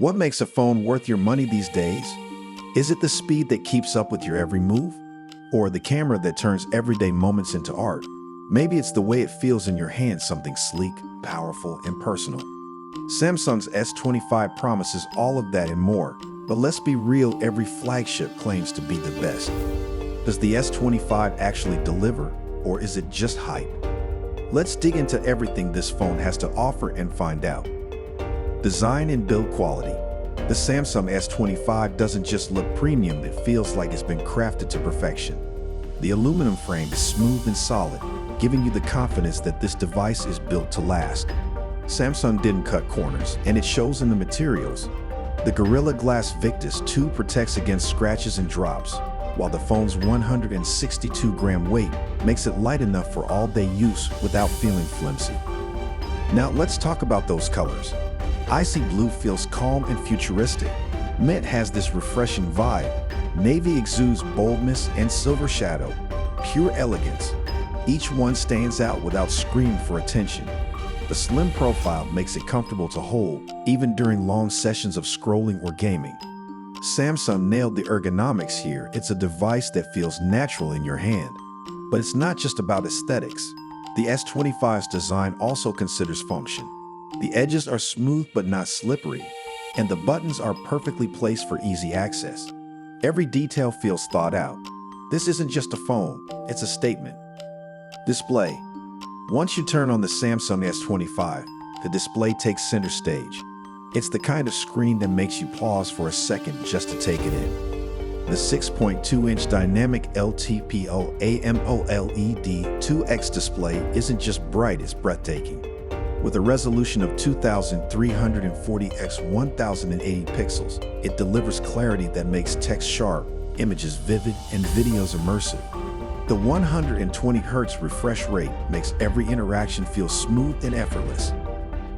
What makes a phone worth your money these days? Is it the speed that keeps up with your every move? Or the camera that turns everyday moments into art? Maybe it's the way it feels in your hand, something sleek, powerful, and personal. Samsung's S25 promises all of that and more, but let's be real, every flagship claims to be the best. Does the S25 actually deliver, or is it just hype? Let's dig into everything this phone has to offer and find out. Design and build quality. The Samsung S25 doesn't just look premium, it feels like it's been crafted to perfection. The aluminum frame is smooth and solid, giving you the confidence that this device is built to last. Samsung didn't cut corners, and it shows in the materials. The Gorilla Glass Victus 2 protects against scratches and drops, while the phone's 162-gram weight makes it light enough for all-day use without feeling flimsy. Now let's talk about those colors. Icy blue feels calm and futuristic. Mint has this refreshing vibe. Navy exudes boldness, and silver shadow, pure elegance. Each one stands out without screaming for attention. The slim profile makes it comfortable to hold, even during long sessions of scrolling or gaming. Samsung nailed the ergonomics here. It's a device that feels natural in your hand. But it's not just about aesthetics. The S25's design also considers function. The edges are smooth but not slippery, and the buttons are perfectly placed for easy access. Every detail feels thought out. This isn't just a phone, it's a statement. Display. Once you turn on the Samsung S25, the display takes center stage. It's the kind of screen that makes you pause for a second just to take it in. The 6.2-inch dynamic LTPO AMOLED 2X display isn't just bright, it's breathtaking. With a resolution of 2340 x 1080 pixels, it delivers clarity that makes text sharp, images vivid, and videos immersive. The 120 Hz refresh rate makes every interaction feel smooth and effortless.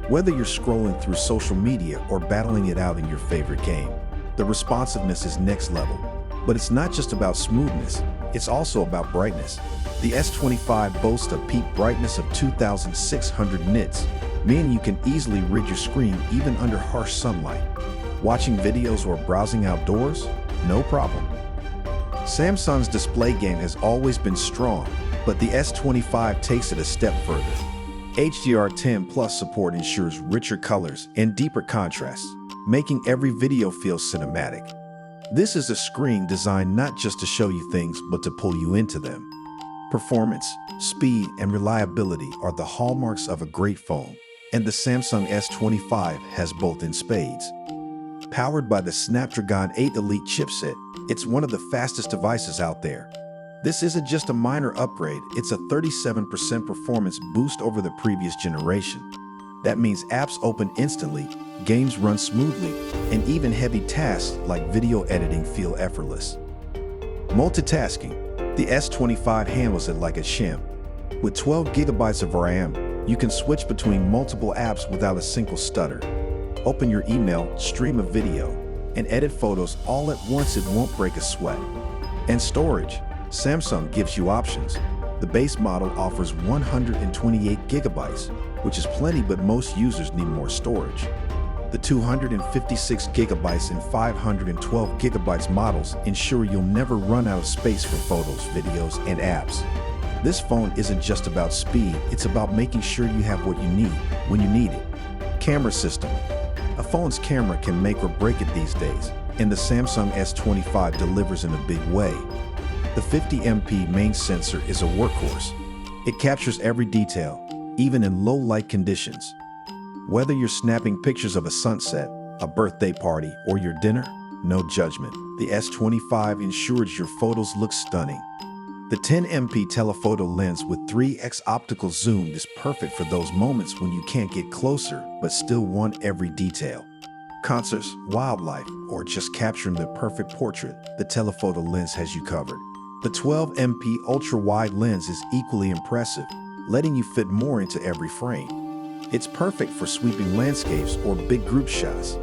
Whether you're scrolling through social media or battling it out in your favorite game, the responsiveness is next level. But it's not just about smoothness, it's also about brightness. The S25 boasts a peak brightness of 2600 nits, meaning you can easily rid your screen even under harsh sunlight. Watching videos or browsing outdoors? No problem. Samsung's display game has always been strong, but the S25 takes it a step further. HDR10 Plus support ensures richer colors and deeper contrasts, making every video feel cinematic. This is a screen designed not just to show you things, but to pull you into them. Performance, speed, and reliability are the hallmarks of a great phone, and the Samsung S25 has both in spades. Powered by the Snapdragon 8 Elite chipset, it's one of the fastest devices out there. This isn't just a minor upgrade, it's a 37% performance boost over the previous generation. That means apps open instantly, games run smoothly, and even heavy tasks like video editing feel effortless. Multitasking. The S25 handles it like a champ. With 12 GB of RAM, you can switch between multiple apps without a single stutter. Open your email, stream a video, and edit photos all at once. It won't break a sweat. And storage. Samsung gives you options. The base model offers 128 GB, which is plenty, but most users need more storage. The 256 GB and 512 GB models ensure you'll never run out of space for photos, videos, and apps. This phone isn't just about speed, it's about making sure you have what you need when you need it. Camera system. A phone's camera can make or break it these days, and the Samsung S25 delivers in a big way. The 50MP main sensor is a workhorse. It captures every detail, even in low light conditions. Whether you're snapping pictures of a sunset, a birthday party, or your dinner, no judgment. The S25 ensures your photos look stunning. The 10MP telephoto lens with 3x optical zoom is perfect for those moments when you can't get closer but still want every detail. Concerts, wildlife, or just capturing the perfect portrait, the telephoto lens has you covered. The 12MP ultra-wide lens is equally impressive, letting you fit more into every frame. It's perfect for sweeping landscapes or big group shots.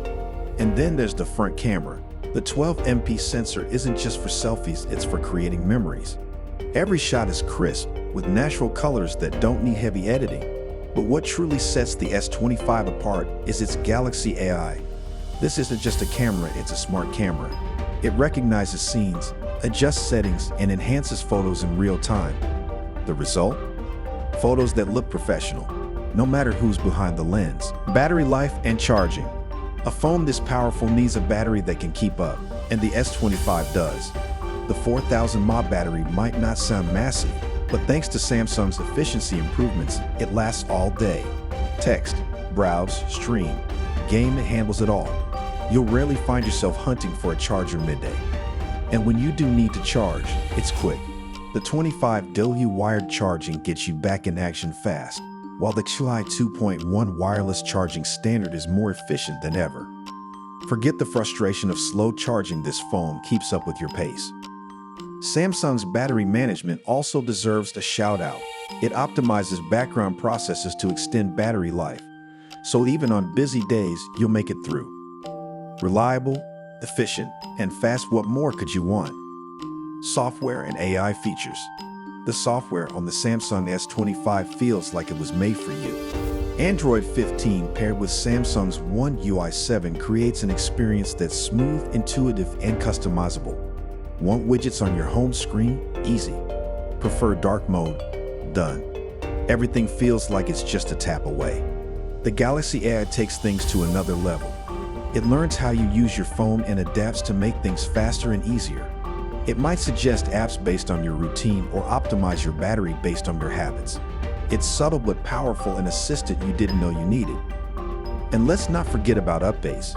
And then there's the front camera. The 12MP sensor isn't just for selfies, it's for creating memories. Every shot is crisp, with natural colors that don't need heavy editing. But what truly sets the S25 apart is its Galaxy AI. This isn't just a camera, it's a smart camera. It recognizes scenes, adjusts settings, and enhances photos in real time. The result? Photos that look professional, no matter who's behind the lens. Battery life and charging. A phone this powerful needs a battery that can keep up, and the S25 does. The 4000 mAh battery might not sound massive, but thanks to Samsung's efficiency improvements, it lasts all day. Text, browse, stream, game, it handles it all. You'll rarely find yourself hunting for a charger midday. And when you do need to charge, it's quick. The 25W wired charging gets you back in action fast, while the Qi 2.1 wireless charging standard is more efficient than ever. Forget the frustration of slow charging, this phone keeps up with your pace. Samsung's battery management also deserves a shout out. It optimizes background processes to extend battery life, so even on busy days, you'll make it through. Reliable, efficient, and fast, what more could you want? Software and AI features. The software on the Samsung S25 feels like it was made for you. Android 15 paired with Samsung's One UI 7 creates an experience that's smooth, intuitive, and customizable. Want widgets on your home screen? Easy. Prefer dark mode? Done. Everything feels like it's just a tap away. The Galaxy AI takes things to another level. It learns how you use your phone and adapts to make things faster and easier. It might suggest apps based on your routine or optimize your battery based on your habits. It's subtle but powerful, an assistant you didn't know you needed. And let's not forget about updates.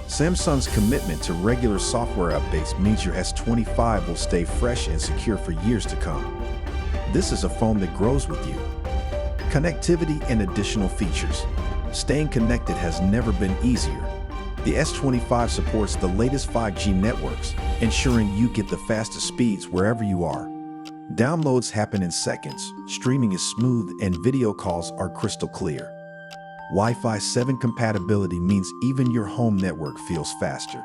Samsung's commitment to regular software updates means your S25 will stay fresh and secure for years to come. This is a phone that grows with you. Connectivity and additional features. Staying connected has never been easier. The S25 supports the latest 5G networks, ensuring you get the fastest speeds wherever you are. Downloads happen in seconds, streaming is smooth, and video calls are crystal clear. Wi-Fi 7 compatibility means even your home network feels faster.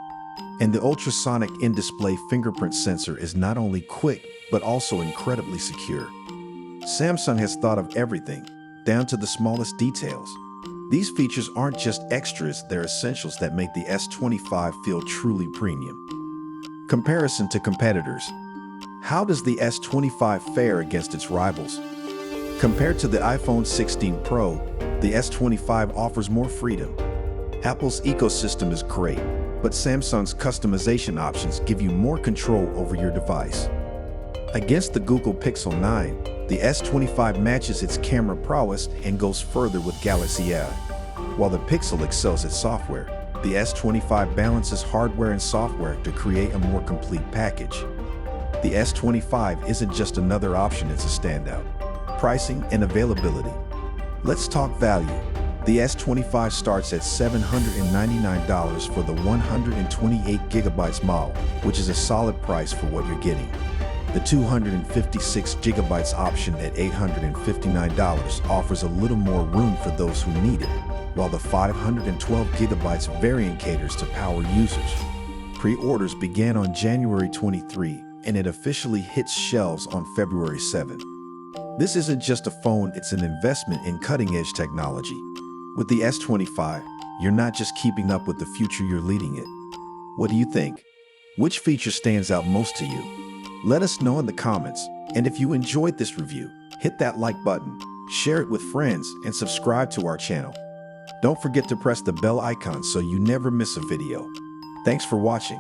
And the ultrasonic in-display fingerprint sensor is not only quick, but also incredibly secure. Samsung has thought of everything, down to the smallest details. These features aren't just extras, they're essentials that make the S25 feel truly premium. Comparison to competitors. How does the S25 fare against its rivals? Compared to the iPhone 16 Pro, the S25 offers more freedom. Apple's ecosystem is great, but Samsung's customization options give you more control over your device. Against the Google Pixel 9, the S25 matches its camera prowess and goes further with Galaxy AI. While the Pixel excels at software, the S25 balances hardware and software to create a more complete package. The S25 isn't just another option, it's a standout. Pricing and availability. Let's talk value. The S25 starts at $799 for the 128GB model, which is a solid price for what you're getting. The 256GB option at $859 offers a little more room for those who need it, while the 512GB variant caters to power users. Pre-orders began on January 23, and it officially hits shelves on February 7. This isn't just a phone, it's an investment in cutting-edge technology. With the S25, you're not just keeping up with the future, you're leading it. What do you think? Which feature stands out most to you? Let us know in the comments, and if you enjoyed this review, hit that like button, share it with friends, and subscribe to our channel. Don't forget to press the bell icon so you never miss a video. Thanks for watching.